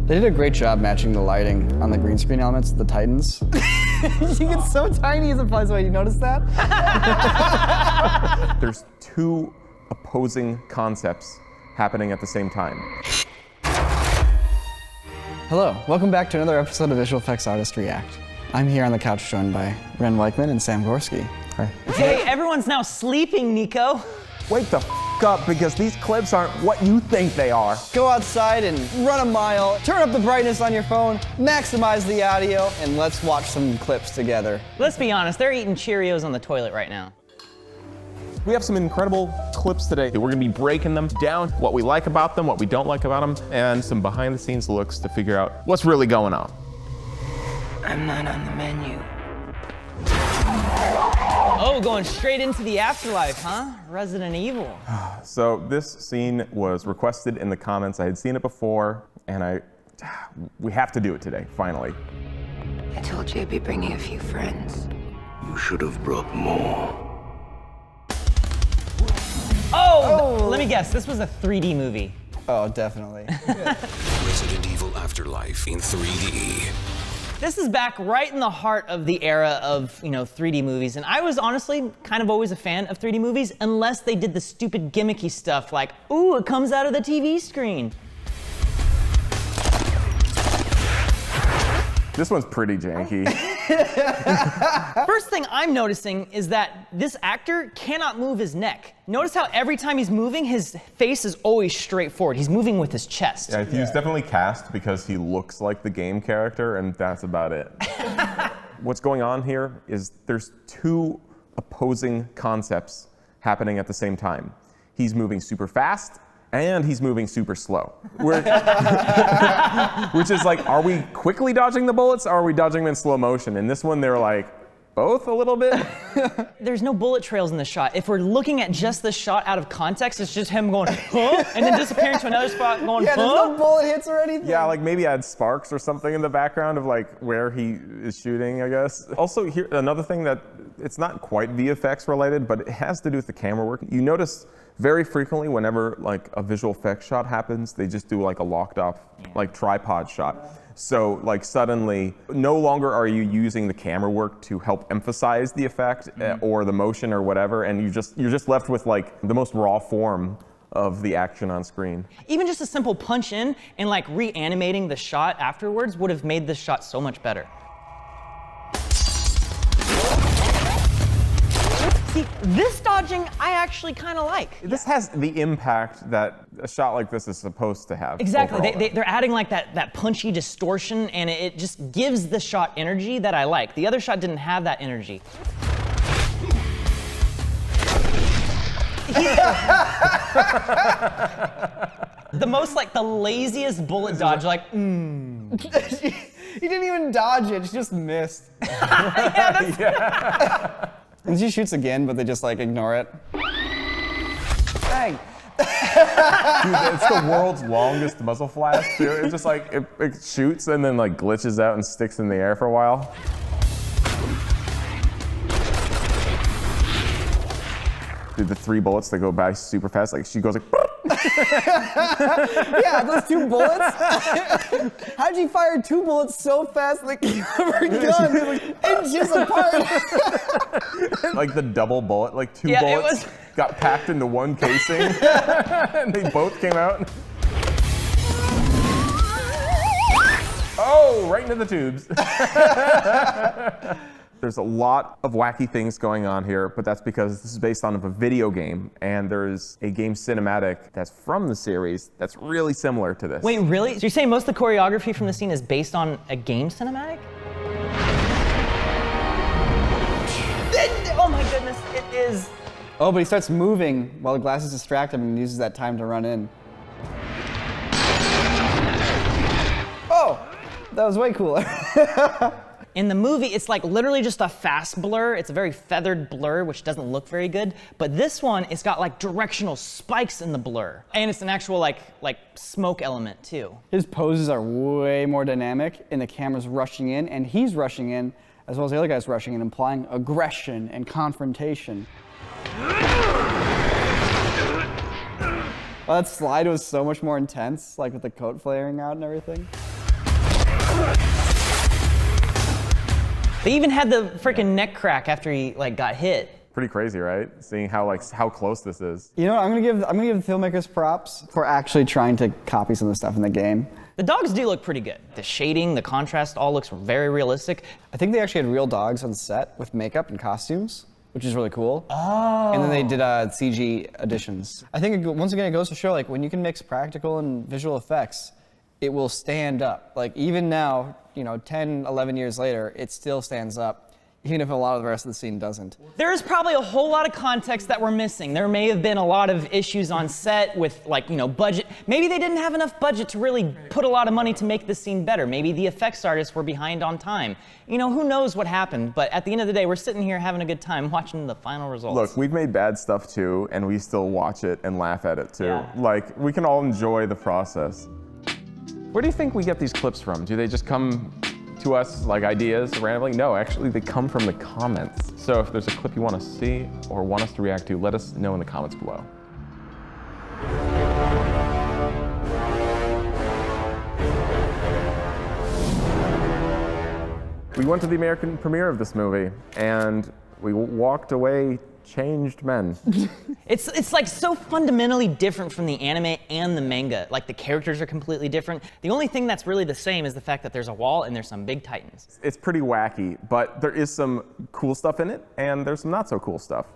They did a great job matching the lighting on the green screen elements, the Titans. You get so tiny as a flies away. You notice that? There's two opposing concepts happening at the same time. Hello, welcome back to another episode of Visual Effects Artist React. I'm here on the couch joined by Wren and Sam Gorski. Hi. Hey, everyone's now sleeping, Niko. Wake the up, because these clips aren't what you think they are. Go outside and run a mile, turn up the brightness on your phone, maximize the audio, and let's watch some clips together. Let's be honest, they're eating Cheerios on the toilet right now. We have some incredible clips today. We're gonna be breaking them down, what we like about them, what we don't like about them, and some behind the scenes looks to figure out what's really going on. I'm not on the menu. Oh, going straight into the Afterlife, huh? Resident Evil. So this scene was requested in the comments. I had seen it before, and we have to do it today, finally. I told you I'd be bringing a few friends. You should have brought more. Oh, let me guess, this was a 3D movie. Oh, definitely. Resident Evil Afterlife in 3D. This is back right in the heart of the era of, 3D movies. And I was honestly kind of always a fan of 3D movies, unless they did the stupid gimmicky stuff like, ooh, it comes out of the TV screen. This one's pretty janky. First thing I'm noticing is that this actor cannot move his neck. Notice how every time he's moving, his face is always straight forward. He's moving with his chest. Yeah, he was definitely cast because he looks like the game character, and that's about it. What's going on here is there's two opposing concepts happening at the same time. He's moving super fast, and he's moving super slow. Which is like, are we quickly dodging the bullets, or are we dodging them in slow motion? In this one, they're like, both a little bit. There's no bullet trails in the shot. If we're looking at just the shot out of context, it's just him going, huh? And then disappearing to another spot going, Yeah, huh? there's no bullet hits or anything. Yeah, like maybe add sparks or something in the background of like where he is shooting, I guess. Also, here another thing that it's not quite VFX related, but it has to do with the camera work. You notice very frequently whenever like a visual effects shot happens, they just do like a locked off like tripod shot. So like suddenly, no longer are you using the camera work to help emphasize the effect or the motion or whatever, and you're just left with like the most raw form of the action on screen. Even just a simple punch in and like reanimating the shot afterwards would have made this shot so much better. See, this dodging I actually kind of like. This has the impact that a shot like this is supposed to have. Exactly, they're adding like that punchy distortion, and it just gives the shot energy that I like. The other shot didn't have that energy. The laziest bullet dodge, like, He didn't even dodge it, she just missed. And she shoots again, but they just like ignore it. Bang! Dude, it's the world's longest muzzle flash, too. It's just like, it shoots and then like glitches out and sticks in the air for a while. Dude, the 3 bullets that go by super fast, like she goes like, Yeah, those 2 bullets. How'd you fire 2 bullets so fast like you ever done? Inches apart. like the double bullet, like 2 Yeah, bullets got packed into one casing, and they both came out. Oh, right into the tubes. There's a lot of wacky things going on here, but that's because this is based on a video game, and there's a game cinematic that's from the series that's really similar to this. wait, really? So you're saying most of the choreography from the scene is based on a game cinematic? Oh my goodness, it is. Oh, but he starts moving while the glasses distract him and uses that time to run in. Oh, that was way cooler. In the movie, it's like literally just a fast blur. It's a very feathered blur, which doesn't look very good. But this one, it's got like directional spikes in the blur. And it's an actual like smoke element too. His poses are way more dynamic, and the camera's rushing in, and he's rushing in, as well as the other guy's rushing in, implying aggression and confrontation. Oh, that slide was so much more intense, like with the coat flaring out and everything. They even had the freaking neck crack after he like got hit. Pretty crazy, right? Seeing how close this is. You know what, I'm gonna give the filmmakers props for actually trying to copy some of the stuff in the game. The dogs do look pretty good. The shading, the contrast all looks very realistic. I think they actually had real dogs on set with makeup and costumes, which is really cool. Oh. And then they did CG additions. I think once again it goes to show, like, when you can mix practical and visual effects, it will stand up. Like, even now, 10, 11 years later, it still stands up, even if a lot of the rest of the scene doesn't. There's probably a whole lot of context that we're missing. There may have been a lot of issues on set with, budget. Maybe they didn't have enough budget to really put a lot of money to make this scene better. Maybe the effects artists were behind on time. Who knows what happened, but at the end of the day, we're sitting here having a good time watching the final results. Look, we've made bad stuff too, and we still watch it and laugh at it too. Yeah. Like, we can all enjoy the process. Where do you think we get these clips from? Do they just come to us like ideas randomly? No, actually they come from the comments. So if there's a clip you want to see or want us to react to, let us know in the comments below. We went to the American premiere of this movie and we walked away changed men. It's like so fundamentally different from the anime and the manga. Like, the characters are completely different. The only thing that's really the same is the fact that there's a wall and there's some big titans. It's pretty wacky, but there is some cool stuff in it and there's some not so cool stuff.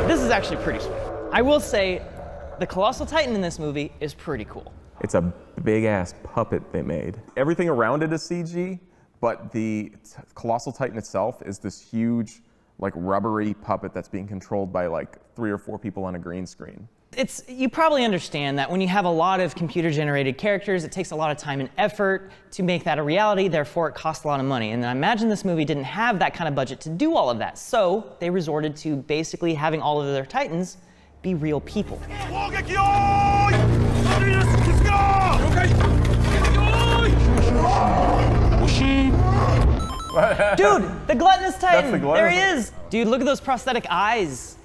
This is actually pretty sweet. I will say, the Colossal Titan in this movie is pretty cool. It's a big-ass puppet they made. Everything around it is CG, but the Colossal Titan itself is this huge, rubbery puppet that's being controlled by, 3 or 4 people on a green screen. You probably understand that when you have a lot of computer-generated characters, it takes a lot of time and effort to make that a reality, therefore it costs a lot of money. And I imagine this movie didn't have that kind of budget to do all of that, so they resorted to basically having all of their Titans be real people. Dude, the gluttonous Titan! That's the gluttonous. There he is! Dude, look at those prosthetic eyes.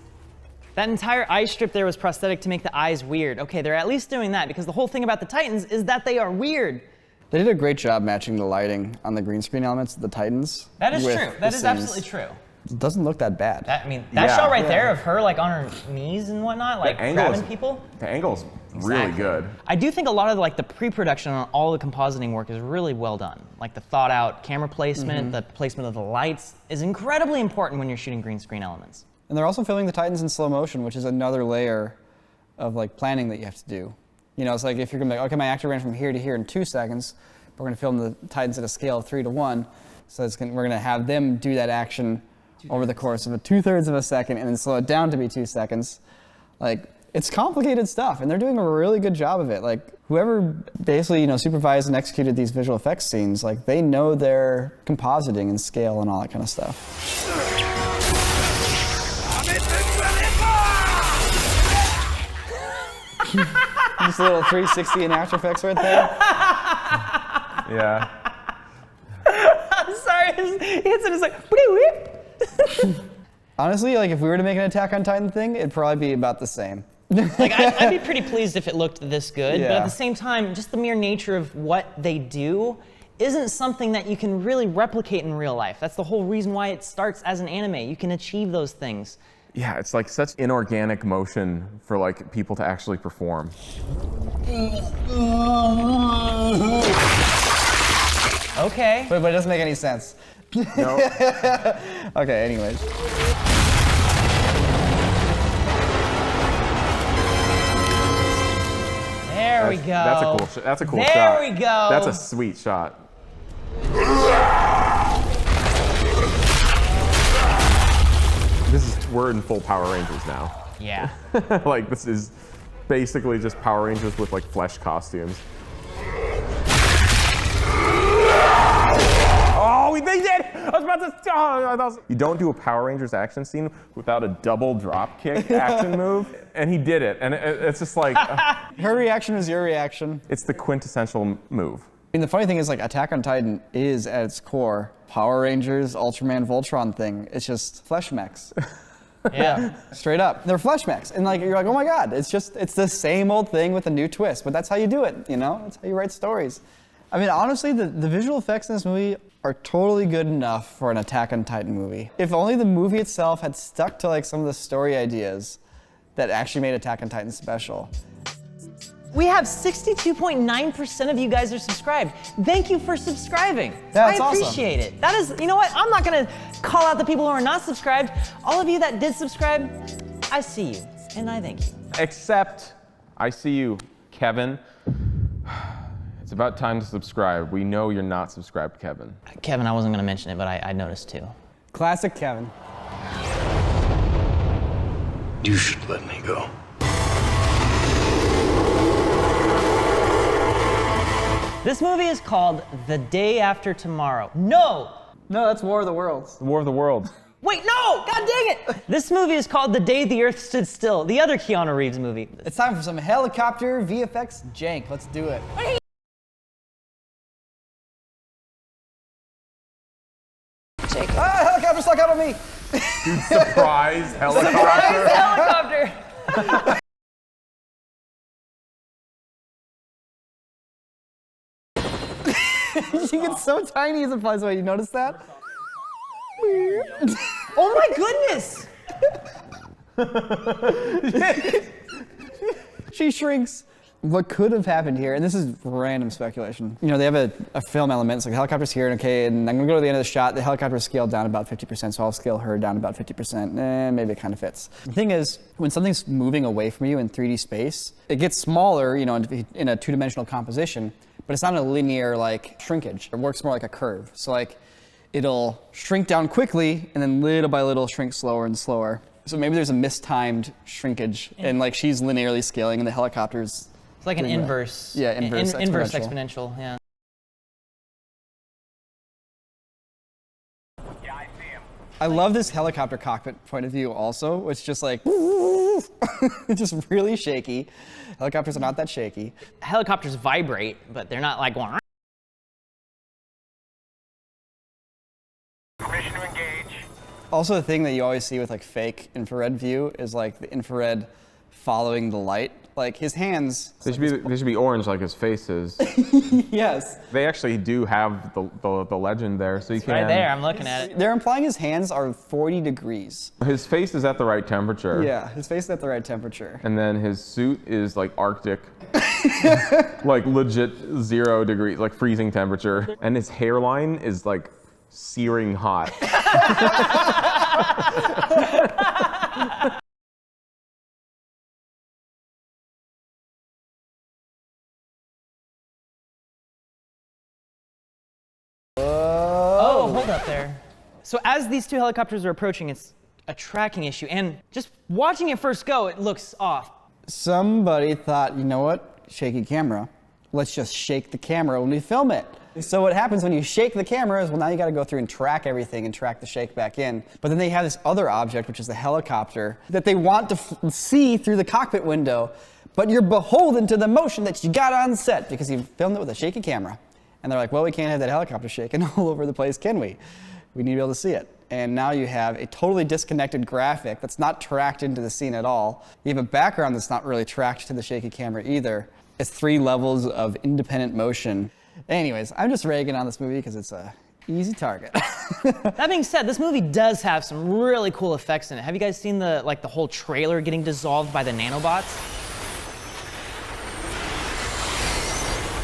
That entire eye strip there was prosthetic to make the eyes weird. Okay, they're at least doing that, because the whole thing about the Titans is that they are weird. They did a great job matching the lighting on the green screen elements of the Titans. That is with true. the That is scenes. absolutely true. It doesn't look that bad. That shot right there of her like on her knees and whatnot, like grabbing people. The angle's really good. I do think a lot of the pre-production on all the compositing work is really well done. Like the thought out camera placement, the placement of the lights is incredibly important when you're shooting green screen elements. And they're also filming the Titans in slow motion, which is another layer of planning that you have to do. It's like if you're gonna be like, okay, my actor ran from here to here in 2 seconds, but we're gonna film the Titans at a scale of 3 to 1. So we're gonna have them do that action over the course of 2/3 of a second and then slow it down to be 2 seconds. It's complicated stuff, and they're doing a really good job of it. Whoever basically, supervised and executed these visual effects scenes, they know their compositing and scale and all that kind of stuff. Just a little 360 in After Effects right there. Yeah. I'm sorry, he hits it, it's like, whoop. Honestly, if we were to make an Attack on Titan thing, it'd probably be about the same. I'd be pretty pleased if it looked this good, but Yeah. at the same time, just the mere nature of what they do isn't something that you can really replicate in real life. That's the whole reason why it starts as an anime. You can achieve those things. Yeah, it's such inorganic motion for people to actually perform. Okay. But it doesn't make any sense. No. Okay, anyways. There we go. That's a cool shot. That's a cool shot. There we go. That's a sweet shot. We're in full Power Rangers now. Yeah. This is basically just Power Rangers with flesh costumes. Oh, they did! I was about to. You don't do a Power Rangers action scene without a double drop kick action move, and he did it. And it's just Her reaction is your reaction. it's the quintessential move. mean, the funny thing is, like, Attack on Titan is at its core Power Rangers, Ultraman, Voltron thing. It's just flesh mechs. Yeah. Straight up. They're flesh mechs. And like, you're like, oh my God, it's the same old thing with a new twist. But that's how you do it, you know? That's how you write stories. I mean, honestly, the visual effects in this movie are totally good enough for an Attack on Titan movie. If only the movie itself had stuck to like some of the story ideas that actually made Attack on Titan special. We have 62.9% of you guys are subscribed. Thank you for subscribing. That's I awesome. appreciate it. That is, you know what? I'm not gonna call out the people who are not subscribed. All of you that did subscribe, I see you, and I thank you. Except, I see you, Kevin. It's about time to subscribe. We know you're not subscribed, Kevin. Kevin, I wasn't gonna mention it, but I noticed too. Classic Kevin. You should let me go. This movie is called The Day After Tomorrow. No! No, that's War of the Worlds. The War of the Worlds. Wait, no! God dang it! This movie is called The Day the Earth Stood Still, the other Keanu Reeves movie. It's time for some helicopter VFX jank. Let's do it. Jacob. Ah, helicopter stuck out on me! Dude, surprise helicopter. Helicopter! She gets so tiny as it flies away. You notice that? Oh my goodness! She shrinks. What could have happened here, and this is random speculation. You know, they have a film element. It's like the helicopter's here, okay, and I'm gonna go to the end of the shot. The helicopter's scaled down about 50%, so I'll scale her down about 50%. Maybe it kind of fits. The thing is, when something's moving away from you in 3D space, it gets smaller, you know, in a two-dimensional composition, but it's not a linear, like, shrinkage. It works more like a curve. So, like, it'll shrink down quickly, and then little by little shrink slower and slower. So maybe there's a mistimed shrinkage, and, like, she's linearly scaling, and the helicopter's It's like an inverse. Yeah, inverse Inverse exponential. exponential, yeah. I love this helicopter cockpit point of view also. It's just like, it's just really shaky. Helicopters are not that shaky. Helicopters vibrate, but they're not like going. Permission to engage. Also, the thing that you always see with like fake infrared view is like the infrared following the light. Like his hands. They should be orange like his face is. Yes. They actually do have the legend there, so you can. Right there, I'm looking at it. They're implying his hands are 40 degrees. His face is at the right temperature. Yeah, his face is at the right temperature. And then his suit is like Arctic, like legit 0 degrees, like freezing temperature. And his hairline is like searing hot. Oh, hold up there. So as these two helicopters are approaching, it's a tracking issue. And just watching it first go, it looks off. Somebody thought, you know what? Shaky camera. Let's just shake the camera when we film it. So what happens when you shake the camera is, well, now you got to go through and track everything and track the shake back in. But then they have this other object, which is the helicopter, that they want to see through the cockpit window, but you're beholden to the motion that you got on set because you filmed it with a shaky camera. And they're like, well, we can't have that helicopter shaking all over the place, can we? We need to be able to see it. And now you have a totally disconnected graphic that's not tracked into the scene at all. You have a background that's not really tracked to the shaky camera either. It's 3 levels of independent motion. Anyways, I'm just ragging on this movie because it's a easy target. That being said, this movie does have some really cool effects in it. Have you guys seen the whole trailer getting dissolved by the nanobots?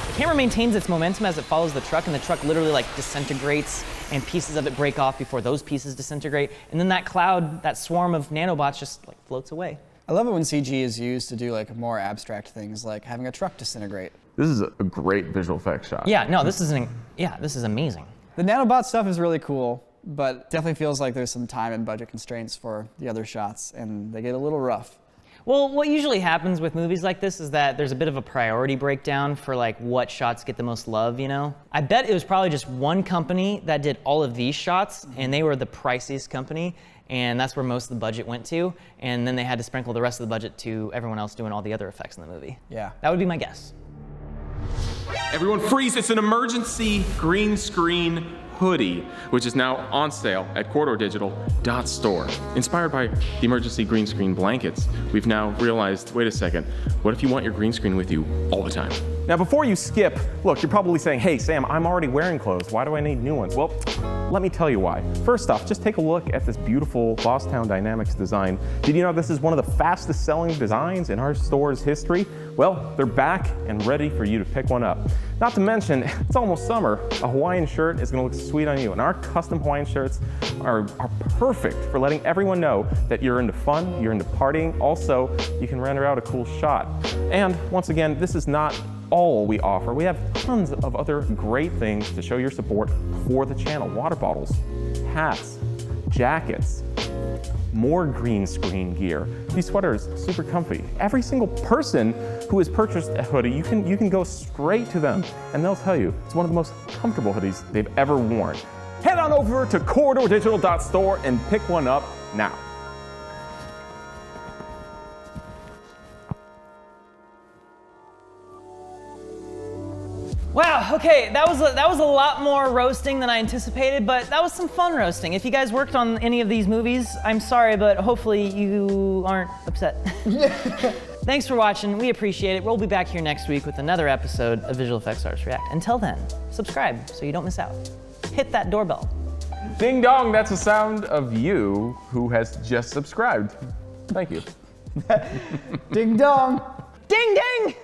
The camera maintains its momentum as it follows the truck, and the truck literally like disintegrates and pieces of it break off before those pieces disintegrate. And then that cloud, that swarm of nanobots just like floats away. I love it when CG is used to do like more abstract things like having a truck disintegrate. This is a great visual effects shot. Yeah, no, this is amazing. The nanobot stuff is really cool, but definitely feels like there's some time and budget constraints for the other shots, and they get a little rough. Well, what usually happens with movies like this is that there's a bit of a priority breakdown for like what shots get the most love, you know? I bet it was probably just one company that did all of these shots, and they were the priciest company, and that's where most of the budget went to, and then they had to sprinkle the rest of the budget to everyone else doing all the other effects in the movie. Yeah. That would be my guess. Everyone freeze, it's an emergency green screen hoodie, which is now on sale at corridordigital.store. Inspired by the emergency green screen blankets, we've now realized, wait a second, what if you want your green screen with you all the time? Now, before you skip, look, you're probably saying, hey, Sam, I'm already wearing clothes. Why do I need new ones? Well, let me tell you why. First off, just take a look at this beautiful Bosstown Dynamics design. Did you know this is one of the fastest selling designs in our store's history? Well, they're back and ready for you to pick one up. Not to mention, it's almost summer. A Hawaiian shirt is gonna look sweet on you, and our custom Hawaiian shirts are perfect for letting everyone know that you're into fun, you're into partying. Also, you can render out a cool shot. And once again, this is not all we offer. We have tons of other great things to show your support for the channel. Water bottles, hats, jackets, more green screen gear. These sweaters, super comfy. Every single person who has purchased a hoodie, you can go straight to them and they'll tell you it's one of the most comfortable hoodies they've ever worn. Head on over to corridordigital.store and pick one up now. Wow, okay, that was a lot more roasting than I anticipated, but that was some fun roasting. If you guys worked on any of these movies, I'm sorry, but hopefully you aren't upset. Thanks for watching, we appreciate it. We'll be back here next week with another episode of Visual Effects Artists React. Until then, subscribe so you don't miss out. Hit that doorbell. Ding dong, that's the sound of you who has just subscribed. Thank you. Ding dong. Ding ding!